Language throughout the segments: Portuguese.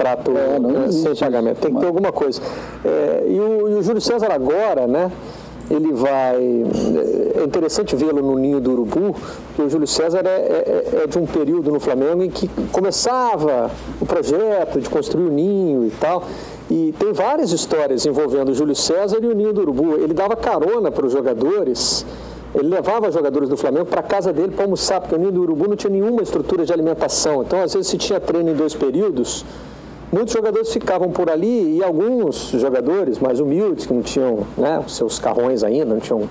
contrato sem pagamento. Tem que ter alguma coisa. E o Júlio César agora, né? Ele vai... É interessante vê-lo no Ninho do Urubu, porque o Júlio César é de um período no Flamengo em que começava o projeto de construir o Ninho e tal. E tem várias histórias envolvendo o Júlio César e o Ninho do Urubu. Ele dava carona para os jogadores, ele levava os jogadores do Flamengo para a casa dele para almoçar, porque o Ninho do Urubu não tinha nenhuma estrutura de alimentação. Então, às vezes, se tinha treino em 2 períodos, muitos jogadores ficavam por ali e alguns jogadores mais humildes, que não tinham, né, os seus carrões ainda, não tinham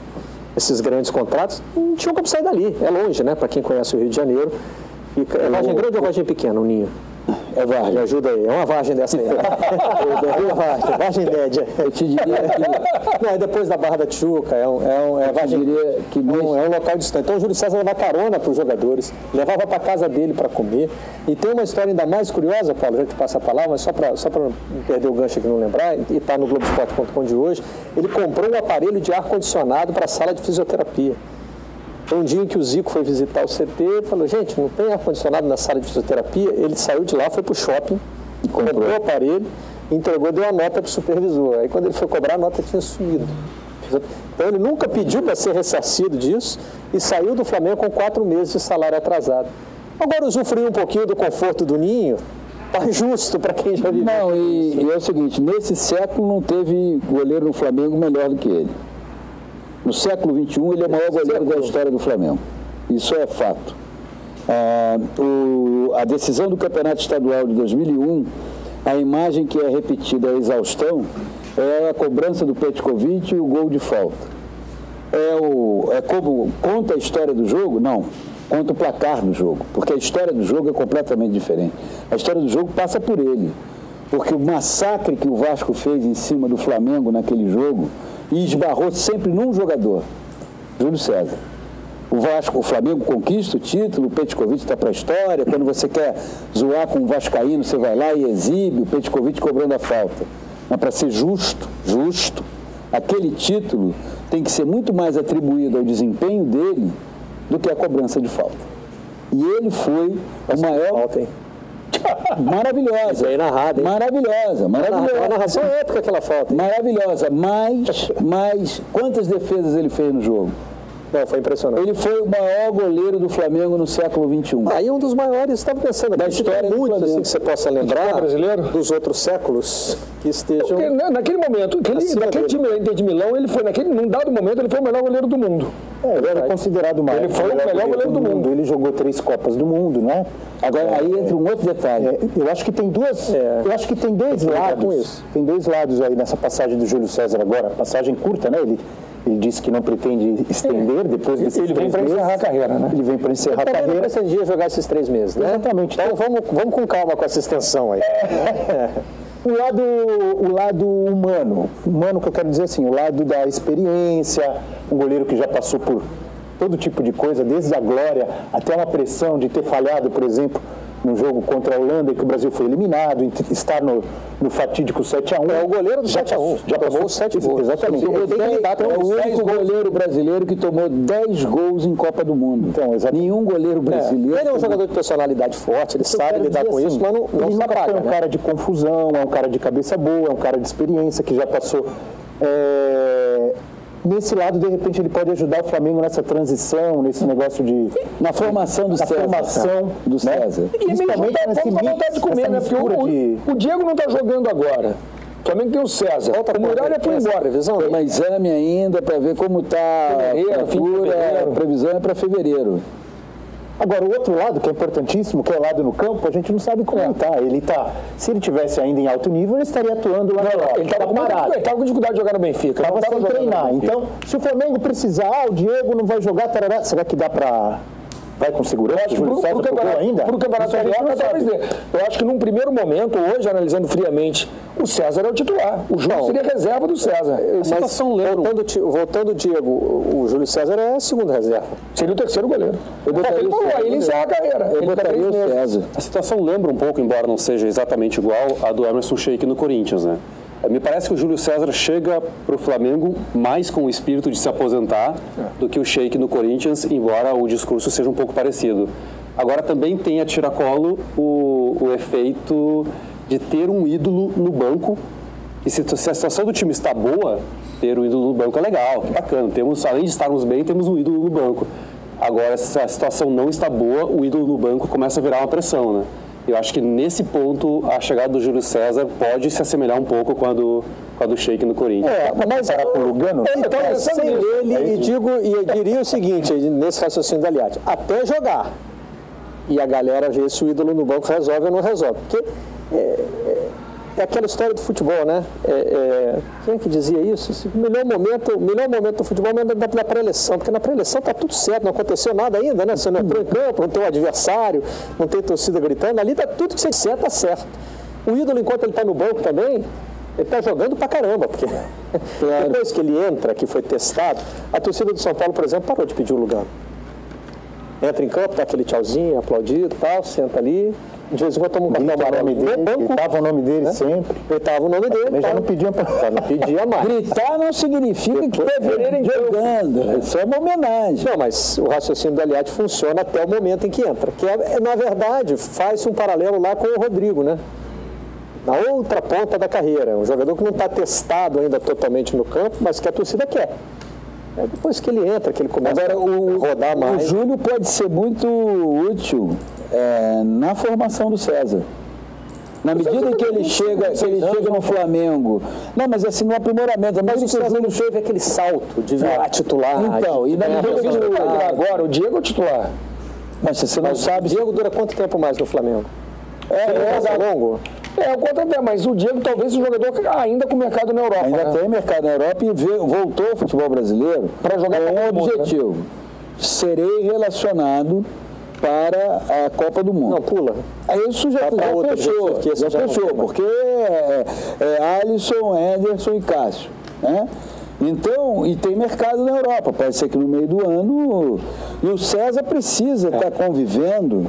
esses grandes contratos, não tinham como sair dali. É longe, né, para quem conhece o Rio de Janeiro. E é vargem grande ou vargem pequena, o Ninho? É vargem, ajuda aí. É uma vargem dessa aí. Vargem média. Eu te diria que... Não, é depois da Barra da Tijuca, é um local distante. Então o Júlio César levava carona para os jogadores, levava para casa dele para comer. E tem uma história ainda mais curiosa, Paulo, já te passo a palavra, mas só para não perder o gancho aqui e não lembrar, e está no Globoesporte.com de hoje, ele comprou um aparelho de ar-condicionado para a sala de fisioterapia. Um dia em que o Zico foi visitar o CT, ele falou, gente, não tem ar-condicionado na sala de fisioterapia? Ele saiu de lá, foi para o shopping, comprou o aparelho, entregou, deu a nota para o supervisor. Aí quando ele foi cobrar, a nota tinha sumido. Então ele nunca pediu para ser ressarcido disso e saiu do Flamengo com 4 meses de salário atrasado. Agora usufruir um pouquinho do conforto do Ninho, tá justo para quem já viveu. Não, e é o seguinte, nesse século não teve goleiro no Flamengo melhor do que ele. No século XXI, ele é o maior goleiro da história do Flamengo. Isso é fato. A decisão do Campeonato Estadual de 2001, a imagem que é repetida a exaustão, é a cobrança do Petkovic e o gol de falta. É como conta a história do jogo? Não. Conta o placar do jogo. Porque a história do jogo é completamente diferente. A história do jogo passa por ele. Porque o massacre que o Vasco fez em cima do Flamengo naquele jogo e esbarrou sempre num jogador, Júlio César. O Flamengo conquista o título, o Petkovic está para a história, quando você quer zoar com o vascaíno, você vai lá e exibe, o Petkovic cobrando a falta. Mas para ser justo, aquele título tem que ser muito mais atribuído ao desempenho dele do que a cobrança de falta. E ele foi o maior... Falta, hein? Maravilhosa. Bem narrado, hein? Maravilhosa. A narração é épica aquela falta, hein? Maravilhosa. Mas quantas defesas ele fez no jogo? Não, foi impressionante. Ele foi o maior goleiro do Flamengo no século XXI. Aí um dos maiores, estava pensando, da história muito assim que você possa lembrar brasileiro dos outros séculos que estejam... Porque naquele momento, naquele time de Milão, ele foi, num dado momento, ele foi o melhor goleiro do mundo. Ele era considerado mais. Ele foi o melhor goleiro do mundo. Ele jogou 3 Copas do Mundo, né? Agora, aí entra um outro detalhe. Eu acho que tem eu acho que tem 2 lados. Tem 2 lados aí nessa passagem do Júlio César agora. Passagem curta, né? Ele disse que não pretende estender depois desses 3 meses. Ele vem para encerrar a carreira, né? Ele vem para encerrar a carreira. Ele pretendia jogar esses 3 meses, né? Exatamente. Então vamos com calma com essa extensão aí. O lado humano que eu quero dizer assim, o lado da experiência, um goleiro que já passou por todo tipo de coisa, desde a glória até uma pressão de ter falhado, por exemplo, no jogo contra a Holanda, que o Brasil foi eliminado, estar no fatídico 7-1. É o goleiro do 7-1. Já tomou 7 gols. Exatamente. É o único goleiro brasileiro que tomou 10 gols em Copa do Mundo. Então, nenhum goleiro brasileiro... Ele é um jogador de personalidade forte, ele sabe lidar com isso, mas não se apaga. É um cara de confusão, é um cara de cabeça boa, é um cara de experiência, que já passou... Nesse lado, de repente, ele pode ajudar o Flamengo nessa transição, nesse negócio de... Na formação do César. E principalmente nesse vontade de comer, né? Porque o Diego não está jogando agora. O Flamengo tem o César. O Muralha foi embora. Tem um exame ainda para ver como está a previsão é para fevereiro. Agora, o outro lado, que é importantíssimo, que é o lado no campo, a gente não sabe como ele está. Se ele tivesse ainda em alto nível, ele estaria atuando lá. Ele estava parado. Ele estava com dificuldade de jogar no Benfica. Estava sem treinar. Então, se o Flamengo precisar, o Diego não vai jogar, tarará, será que dá para... Vai com segurança? Para o Campeonato Carioca, talvez dê. Eu acho que num primeiro momento, hoje, analisando friamente, o César é o titular. O Júlio seria reserva do César. Mas voltando, Diego, o Júlio César é a segunda reserva. Seria o terceiro goleiro. Ele encerra a carreira. Eu botaria o César. A situação lembra um pouco, embora não seja exatamente igual, a do Emerson Sheik no Corinthians, né? Me parece que o Júlio César chega para o Flamengo mais com o espírito de se aposentar do que o Sheik no Corinthians, embora o discurso seja um pouco parecido. Agora também tem a tiracolo o efeito de ter um ídolo no banco. E se a situação do time está boa, ter um ídolo no banco é legal, que bacana. Além de estarmos bem, temos um ídolo no banco. Agora, se a situação não está boa, o ídolo no banco começa a virar uma pressão, né? Eu acho que nesse ponto a chegada do Júlio César pode se assemelhar um pouco com a do Sheik no Corinthians. Mas parar com o Lugano? Então, sem ele, eu diria o seguinte, nesse raciocínio da Aliati, até jogar. E a galera vê se o ídolo no banco resolve ou não resolve. Porque é aquela história do futebol, né? Quem é que dizia isso? O melhor momento do futebol é da pré-eleição, porque na pré-eleição está tudo certo, não aconteceu nada ainda, né? Você não entrou em campo, não tem um adversário, não tem torcida gritando, ali está tudo que você disser, está certo. O ídolo, enquanto ele está no banco também, ele está jogando pra caramba, porque depois que ele entra, que foi testado, a torcida do São Paulo, por exemplo, parou de pedir o lugar. Entra em campo, dá aquele tchauzinho, aplaudido, tal, senta ali. De vez em quando toma um cartão amarelo no banco. Gritava o nome dele sempre. Gritava o nome dele. Mas já não pedia mais. Gritar não significa que deverem jogando. Isso é uma homenagem. Não, mas o raciocínio do Aliati funciona até o momento em que entra. Que na verdade, faz-se um paralelo lá com o Rodrigo, né? Na outra ponta da carreira. Um jogador que não está testado ainda totalmente no campo, mas que a torcida quer. Depois que ele entra, que ele começa a rodar mais. O Júlio pode ser muito útil na formação do César. Na medida que ele chega no Flamengo. Não, mas assim, no aprimoramento. Mas o César não teve aquele salto de virar titular. Então, e na medida que ele agora, o Diego é o titular. Mas você não sabe. O Diego dura quanto tempo mais no Flamengo? Longo? Mas o Diego talvez o jogador ainda com mercado na Europa. Ainda tem mercado na Europa e voltou ao futebol brasileiro para jogar com um objetivo. Né? Serei relacionado para a Copa do Mundo. Não, pula. Isso já fechou, porque Alisson, Ederson e Cássio. Né? Então, e tem mercado na Europa. Pode ser que no meio do ano. E o César precisa estar convivendo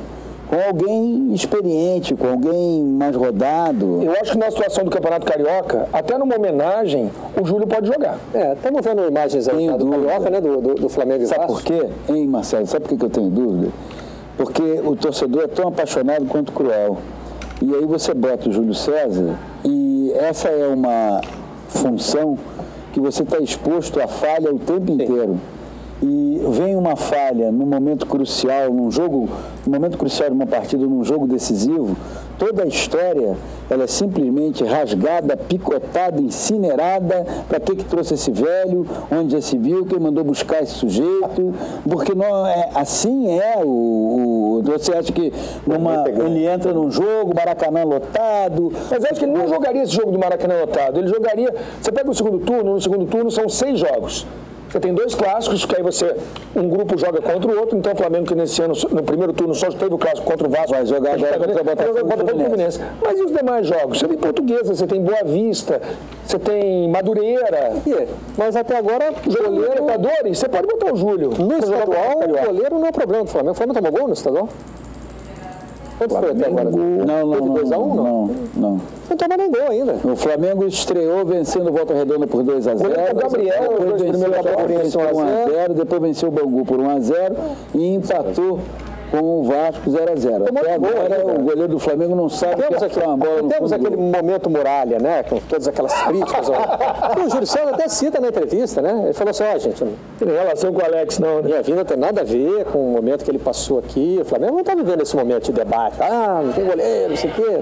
com alguém experiente, com alguém mais rodado. Eu acho que na situação do Campeonato Carioca, até numa homenagem, o Júlio pode jogar. Estamos vendo imagens aí do Carioca, né, do Flamengo e Sabe por quê, hein, Marcelo? Sabe por que eu tenho dúvida? Porque o torcedor é tão apaixonado quanto cruel. E aí você bota o Júlio César e essa é uma função que você está exposto à falha o tempo inteiro. E vem uma falha no momento crucial, no momento crucial de uma partida, num jogo decisivo, toda a história, ela é simplesmente rasgada, picotada, incinerada. Para que trouxe esse velho? Onde já se viu? Quem mandou buscar esse sujeito? Porque não assim você acha que ele entra num jogo, Maracanã lotado. Mas acho que ele não jogaria esse jogo do Maracanã lotado. Ele jogaria. Você pega o segundo turno, no segundo turno são 6 jogos. Você tem 2 clássicos, que aí um grupo joga contra o outro, então o Flamengo, que nesse ano, no primeiro turno, só teve o clássico contra o Vasco. Vai jogar contra o Botafogo. Mas e os demais jogos? Você tem Portuguesa, você tem Boa Vista, você tem Madureira. Mas até agora, goleiro, Libertadores, você pode botar o Júlio. No estadual, o goleiro não é problema do Flamengo. O Flamengo tomou gol no estadual? Quanto foi até agora? Não. 2-1, não? Não tomou nem gol ainda. O Flamengo estreou vencendo Volta Redonda por 2-0. O Gabriel, depois venceu a Chapecoense por 1-0, depois venceu o Bangu por 1-0 e empatou com o Vasco 0-0. Até agora o goleiro do Flamengo não sabe que é uma bola no fundo. Temos aquele momento muralha, né? Com todas aquelas críticas. O Júlio César até cita na entrevista, né? Ele falou assim, gente, não tem relação com o Alex, não. Minha vida não tem nada a ver com o momento que ele passou aqui. O Flamengo não está vivendo esse momento de debate. Não tem goleiro, não sei o quê.